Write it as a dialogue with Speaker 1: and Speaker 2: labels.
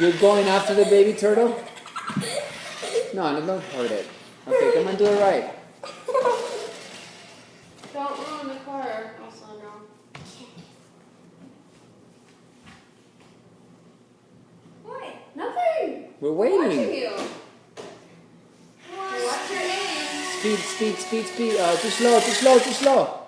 Speaker 1: You're going after the baby turtle? No, don't hurt it. Okay, come on, do it right.
Speaker 2: Don't ruin the car, Alessandro. What? Nothing.
Speaker 1: We're
Speaker 2: I'm watching
Speaker 1: waiting.
Speaker 2: you. Watch your aim.
Speaker 1: Speed. Too slow.